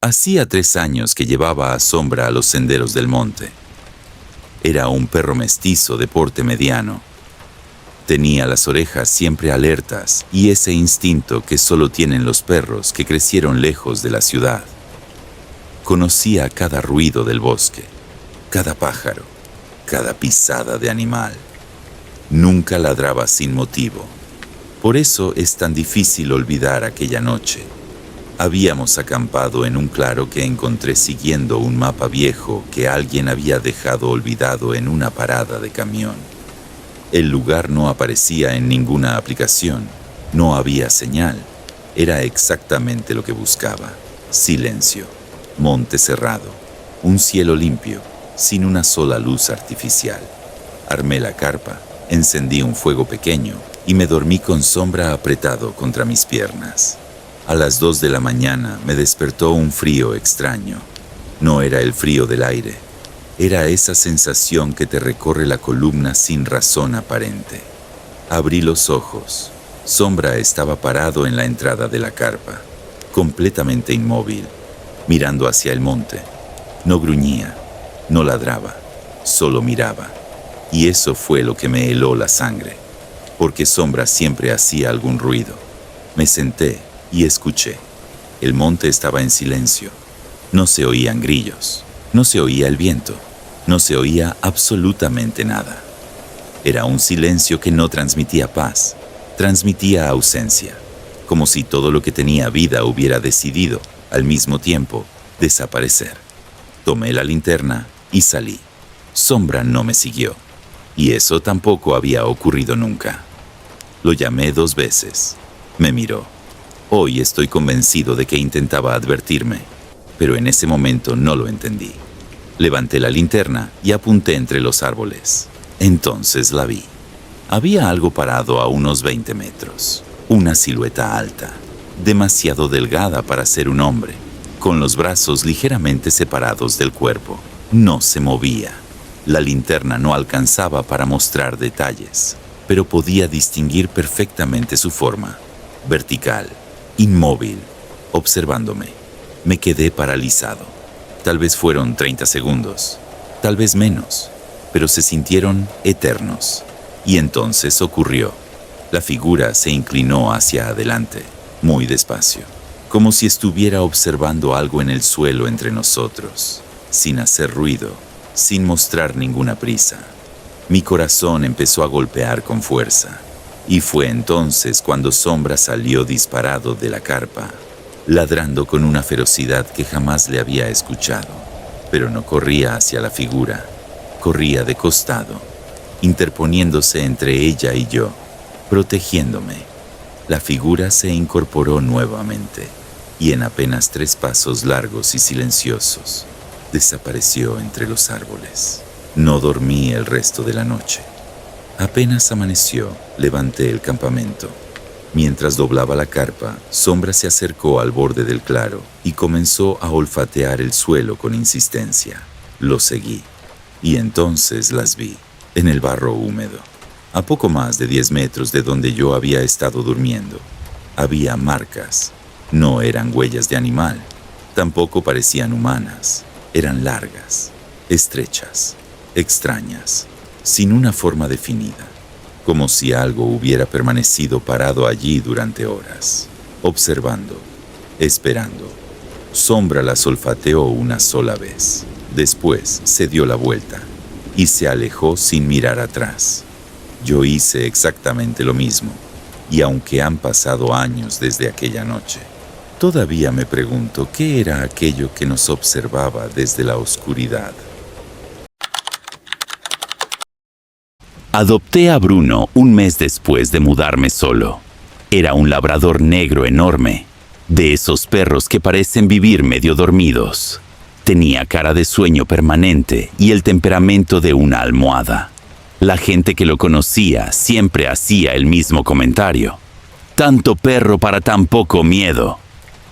Hacía 3 años que llevaba a Sombra a los senderos del monte. Era un perro mestizo de porte mediano. Tenía las orejas siempre alertas y ese instinto que solo tienen los perros que crecieron lejos de la ciudad. Conocía cada ruido del bosque, cada pájaro, cada pisada de animal. Nunca ladraba sin motivo. Por eso es tan difícil olvidar aquella noche. Habíamos acampado en un claro que encontré siguiendo un mapa viejo que alguien había dejado olvidado en una parada de camión. El lugar no aparecía en ninguna aplicación, no había señal. Era exactamente lo que buscaba. Silencio, monte cerrado, un cielo limpio, sin una sola luz artificial. Armé la carpa, encendí un fuego pequeño y me dormí con Sombra apretado contra mis piernas. A las 2 de la mañana me despertó un frío extraño. No era el frío del aire, era esa sensación que te recorre la columna sin razón aparente. Abrí los ojos. Sombra estaba parado en la entrada de la carpa, completamente inmóvil, mirando hacia el monte. No gruñía, no ladraba, solo miraba. Y eso fue lo que me heló la sangre, porque Sombra siempre hacía algún ruido. Me senté y escuché. El monte estaba en silencio. No se oían grillos, no se oía el viento, no se oía absolutamente nada. Era un silencio que no transmitía paz, transmitía ausencia, como si todo lo que tenía vida hubiera decidido, al mismo tiempo, desaparecer. Tomé la linterna y salí. Sombra no me siguió, y eso tampoco había ocurrido nunca. Lo llamé 2 veces. Me miró. Hoy estoy convencido de que intentaba advertirme, pero en ese momento no lo entendí. Levanté la linterna y apunté entre los árboles. Entonces la vi. Había algo parado a unos 20 metros. Una silueta alta, demasiado delgada para ser un hombre, con los brazos ligeramente separados del cuerpo. No se movía. La linterna no alcanzaba para mostrar detalles, pero podía distinguir perfectamente su forma. Vertical, inmóvil, observándome. Me quedé paralizado. Tal vez fueron 30 segundos, tal vez menos, pero se sintieron eternos. Y entonces ocurrió. La figura se inclinó hacia adelante, muy despacio, como si estuviera observando algo en el suelo entre nosotros, sin hacer ruido, sin mostrar ninguna prisa. Mi corazón empezó a golpear con fuerza, y fue entonces cuando Sombra salió disparado de la carpa, ladrando con una ferocidad que jamás le había escuchado. Pero no corría hacia la figura, corría de costado, interponiéndose entre ella y yo, protegiéndome. La figura se incorporó nuevamente, y en apenas 3 pasos largos y silenciosos, desapareció entre los árboles. No dormí el resto de la noche. Apenas amaneció, levanté el campamento. Mientras doblaba la carpa, Sombra se acercó al borde del claro y comenzó a olfatear el suelo con insistencia. Lo seguí, y entonces las vi, en el barro húmedo, a poco más de 10 metros de donde yo había estado durmiendo. Había marcas. No eran huellas de animal, tampoco parecían humanas. Eran largas, estrechas, extrañas, sin una forma definida, como si algo hubiera permanecido parado allí durante horas, observando, esperando. Sombra las olfateó una sola vez, después se dio la vuelta y se alejó sin mirar atrás. Yo hice exactamente lo mismo, y aunque han pasado años desde aquella noche, todavía me pregunto qué era aquello que nos observaba desde la oscuridad. Adopté a Bruno un mes después de mudarme solo. Era un labrador negro enorme, de esos perros que parecen vivir medio dormidos. Tenía cara de sueño permanente y el temperamento de una almohada. La gente que lo conocía siempre hacía el mismo comentario: tanto perro para tan poco miedo.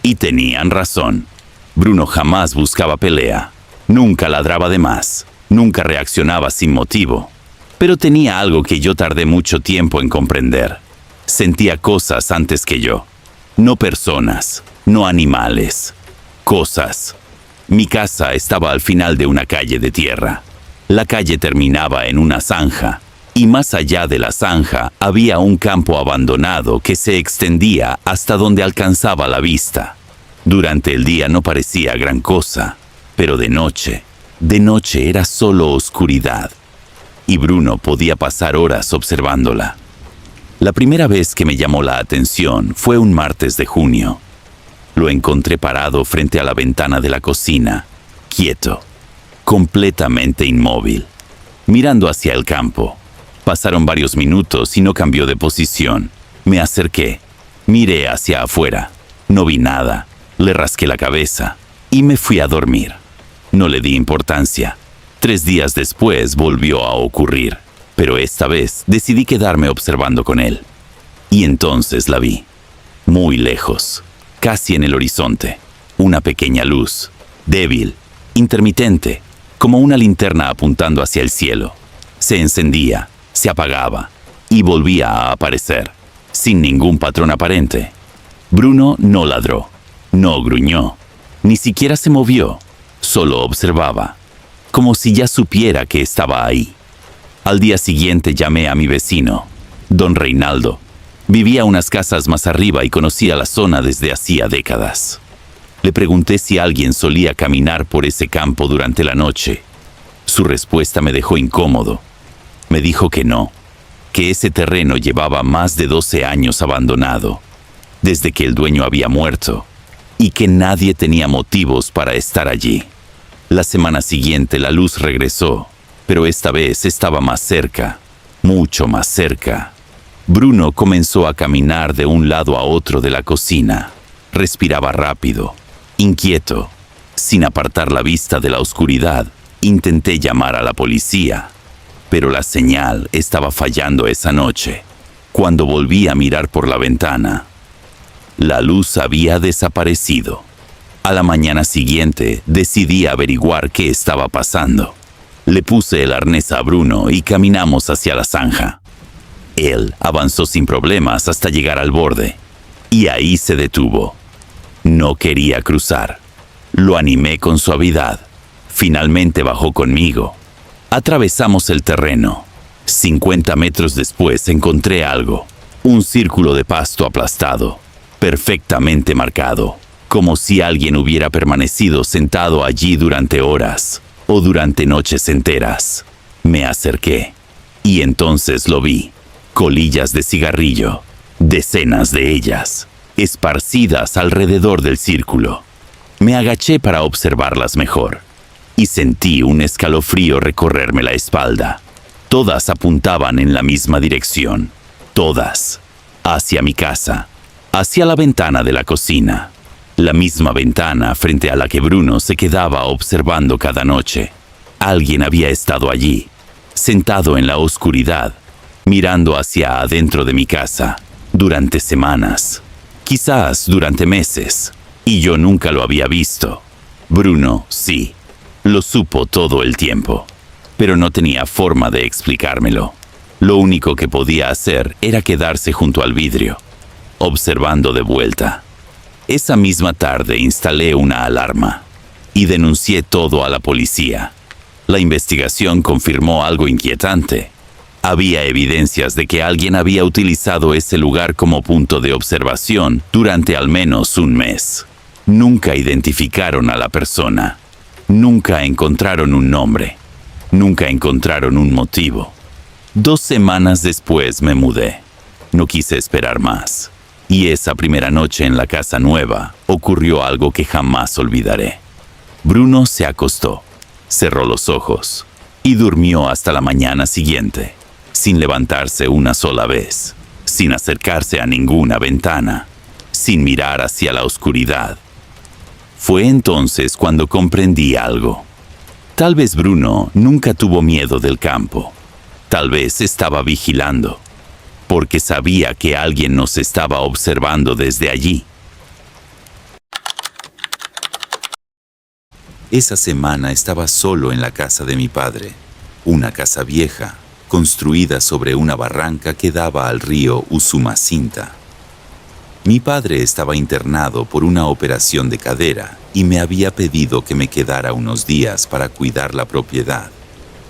Y tenían razón. Bruno jamás buscaba pelea, nunca ladraba de más, nunca reaccionaba sin motivo. Pero tenía algo que yo tardé mucho tiempo en comprender. Sentía cosas antes que yo. No personas, no animales. cosas. Mi casa estaba al final de una calle de tierra. La calle terminaba en una zanja, y más allá de la zanja había un campo abandonado que se extendía hasta donde alcanzaba la vista. Durante el día no parecía gran cosa, pero de noche era solo oscuridad, y Bruno podía pasar horas observándola. La primera vez que me llamó la atención fue un martes de junio. Lo encontré parado frente a la ventana de la cocina, quieto, completamente inmóvil, mirando hacia el campo. Pasaron varios minutos y no cambió de posición. Me acerqué, miré hacia afuera, no vi nada, le rasqué la cabeza y me fui a dormir. No le di importancia. 3 días después volvió a ocurrir, pero esta vez decidí quedarme observando con él. Y entonces la vi, muy lejos, casi en el horizonte, una pequeña luz, débil, intermitente, como una linterna apuntando hacia el cielo. Se encendía, se apagaba y volvía a aparecer, sin ningún patrón aparente. Bruno no ladró, no gruñó, ni siquiera se movió, solo observaba, como si ya supiera que estaba ahí. Al día siguiente llamé a mi vecino, don Reinaldo. Vivía unas casas más arriba y conocía la zona desde hacía décadas. Le pregunté si alguien solía caminar por ese campo durante la noche. Su respuesta me dejó incómodo. Me dijo que no, que ese terreno llevaba más de 12 años abandonado, desde que el dueño había muerto, y que nadie tenía motivos para estar allí. La semana siguiente la luz regresó, pero esta vez estaba más cerca, mucho más cerca. Bruno comenzó a caminar de un lado a otro de la cocina. Respiraba rápido, inquieto. Sin apartar la vista de la oscuridad, intenté llamar a la policía, pero la señal estaba fallando esa noche. Cuando volví a mirar por la ventana, la luz había desaparecido. A la mañana siguiente decidí averiguar qué estaba pasando. Le puse el arnés a Bruno y caminamos hacia la zanja. Él avanzó sin problemas hasta llegar al borde, y ahí se detuvo. No quería cruzar. Lo animé con suavidad. Finalmente bajó conmigo. Atravesamos el terreno. 50 metros después encontré algo. Un círculo de pasto aplastado, perfectamente marcado, como si alguien hubiera permanecido sentado allí durante horas o durante noches enteras. Me acerqué, y entonces lo vi. Colillas de cigarrillo, decenas de ellas, esparcidas alrededor del círculo. Me agaché para observarlas mejor, y sentí un escalofrío recorrerme la espalda. Todas apuntaban en la misma dirección, todas, hacia mi casa, hacia la ventana de la cocina, la misma ventana frente a la que Bruno se quedaba observando cada noche. Alguien había estado allí, sentado en la oscuridad, mirando hacia adentro de mi casa, durante semanas, quizás durante meses, y yo nunca lo había visto. Bruno, sí, lo supo todo el tiempo, pero no tenía forma de explicármelo. Lo único que podía hacer era quedarse junto al vidrio, observando de vuelta. Esa misma tarde instalé una alarma y denuncié todo a la policía. La investigación confirmó algo inquietante. Había evidencias de que alguien había utilizado ese lugar como punto de observación durante al menos un mes. Nunca identificaron a la persona. Nunca encontraron un nombre. Nunca encontraron un motivo. 2 semanas después me mudé. No quise esperar más. Y esa primera noche en la casa nueva ocurrió algo que jamás olvidaré. Bruno se acostó, cerró los ojos y durmió hasta la mañana siguiente, sin levantarse una sola vez, sin acercarse a ninguna ventana, sin mirar hacia la oscuridad. Fue entonces cuando comprendí algo. Tal vez Bruno nunca tuvo miedo del campo. Tal vez estaba vigilando, porque sabía que alguien nos estaba observando desde allí. Esa semana estaba solo en la casa de mi padre, una casa vieja, construida sobre una barranca que daba al río Usumacinta. Mi padre estaba internado por una operación de cadera y me había pedido que me quedara unos días para cuidar la propiedad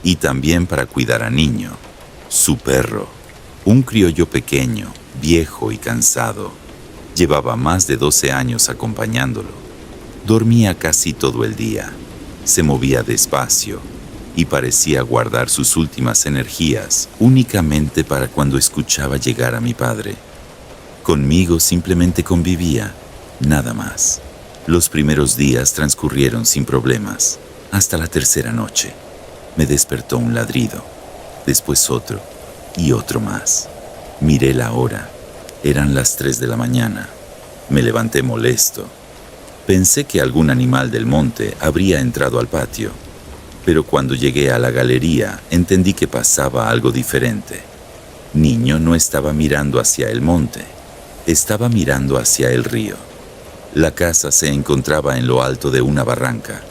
y también para cuidar a Niño, su perro, un criollo pequeño, viejo y cansado. Llevaba más de 12 años acompañándolo. Dormía casi todo el día, se movía despacio y parecía guardar sus últimas energías únicamente para cuando escuchaba llegar a mi padre. Conmigo simplemente convivía, nada más. Los primeros días transcurrieron sin problemas, hasta la tercera noche. Me despertó un ladrido, después otro y otro más. Miré la hora, eran las 3 de la mañana. Me levanté molesto. Pensé que algún animal del monte habría entrado al patio, pero cuando llegué a la galería entendí que pasaba algo diferente. Niño no estaba mirando hacia el monte, estaba mirando hacia el río. La casa se encontraba en lo alto de una barranca.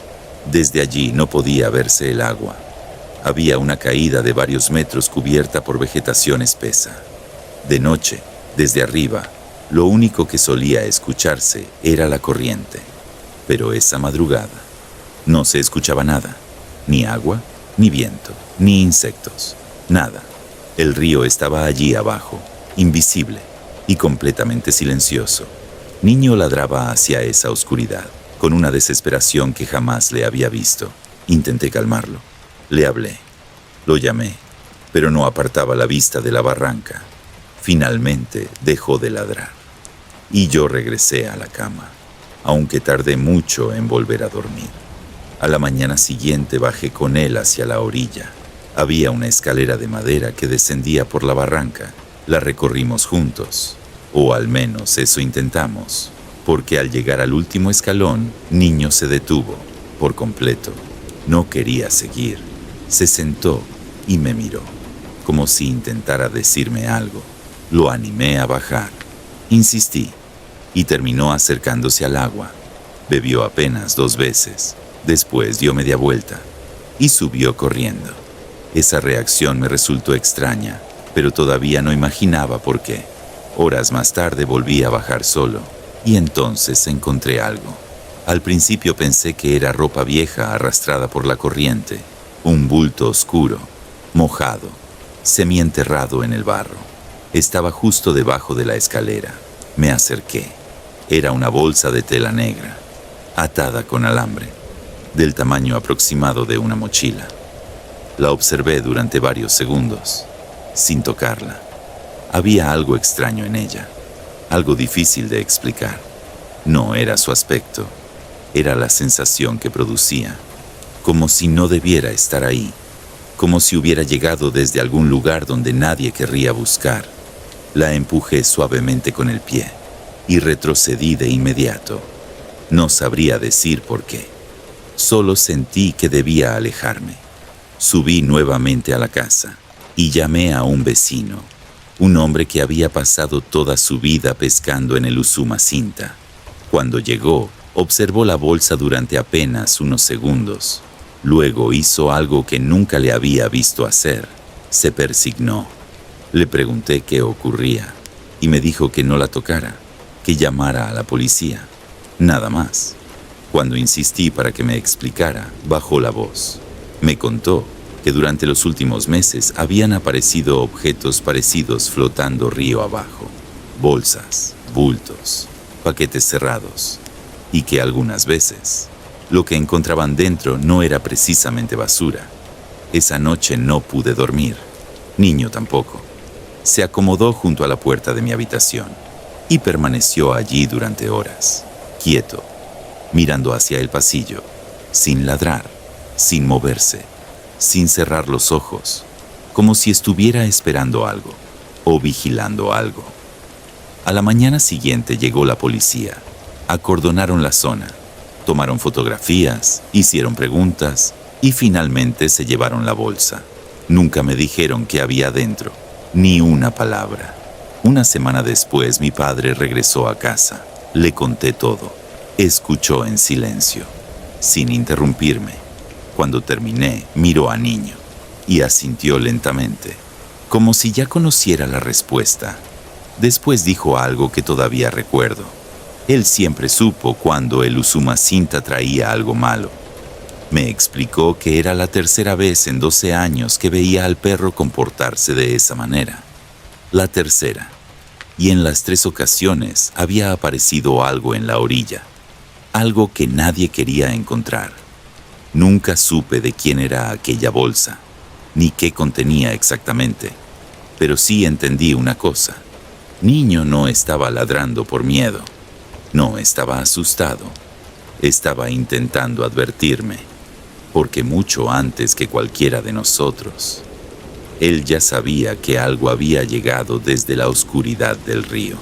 Desde allí no podía verse el agua. Había una caída de varios metros cubierta por vegetación espesa. De noche, desde arriba, lo único que solía escucharse era la corriente. Pero esa madrugada no se escuchaba nada, ni agua, ni viento, ni insectos, nada. El río estaba allí abajo, invisible y completamente silencioso. Niño ladraba hacia esa oscuridad, con una desesperación que jamás le había visto. Intenté calmarlo. Le hablé. Lo llamé, pero no apartaba la vista de la barranca. Finalmente dejó de ladrar. Y yo regresé a la cama, aunque tardé mucho en volver a dormir. A la mañana siguiente bajé con él hacia la orilla. Había una escalera de madera que descendía por la barranca. La recorrimos juntos, o al menos eso intentamos, porque al llegar al último escalón, Niño se detuvo, por completo. No quería seguir. Se sentó y me miró, como si intentara decirme algo. Lo animé a bajar. Insistí, y terminó acercándose al agua. Bebió apenas 2 veces, después dio media vuelta y subió corriendo. Esa reacción me resultó extraña, pero todavía no imaginaba por qué. Horas más tarde volví a bajar solo, y entonces encontré algo. Al principio pensé que era ropa vieja arrastrada por la corriente, un bulto oscuro, mojado, semienterrado en el barro. Estaba justo debajo de la escalera. Me acerqué. Era una bolsa de tela negra, atada con alambre, del tamaño aproximado de una mochila. La observé durante varios segundos, sin tocarla. Había algo extraño en ella, algo difícil de explicar. No era su aspecto, era la sensación que producía, como si no debiera estar ahí, como si hubiera llegado desde algún lugar donde nadie querría buscar. La empujé suavemente con el pie y retrocedí de inmediato. No sabría decir por qué. Solo sentí que debía alejarme. Subí nuevamente a la casa y llamé a un vecino, un hombre que había pasado toda su vida pescando en el Usumacinta. Cuando llegó, observó la bolsa durante apenas unos segundos. Luego hizo algo que nunca le había visto hacer. Se persignó. Le pregunté qué ocurría y me dijo que no la tocara, que llamara a la policía. Nada más. Cuando insistí para que me explicara, bajó la voz. Me contó que durante los últimos meses habían aparecido objetos parecidos flotando río abajo. Bolsas, bultos, paquetes cerrados, y que algunas veces lo que encontraban dentro no era precisamente basura. Esa noche no pude dormir. Niño tampoco. Se acomodó junto a la puerta de mi habitación y permaneció allí durante horas, quieto, mirando hacia el pasillo, sin ladrar, sin moverse, sin cerrar los ojos, como si estuviera esperando algo o vigilando algo. A la mañana siguiente llegó la policía. Acordonaron la zona, tomaron fotografías, hicieron preguntas y finalmente se llevaron la bolsa. Nunca me dijeron qué había dentro, ni una palabra. Una semana después mi padre regresó a casa. Le conté todo. Escuchó en silencio, sin interrumpirme. Cuando terminé, miró a Niño y asintió lentamente, como si ya conociera la respuesta. Después dijo algo que todavía recuerdo. Él siempre supo cuando el Usumacinta traía algo malo. Me explicó que era la tercera vez en 12 años que veía al perro comportarse de esa manera. La tercera. Y en las 3 ocasiones había aparecido algo en la orilla. Algo que nadie quería encontrar. Nunca supe de quién era aquella bolsa, ni qué contenía exactamente. Pero sí entendí una cosa. Niño no estaba ladrando por miedo. No estaba asustado. Estaba intentando advertirme, porque mucho antes que cualquiera de nosotros, él ya sabía que algo había llegado desde la oscuridad del río.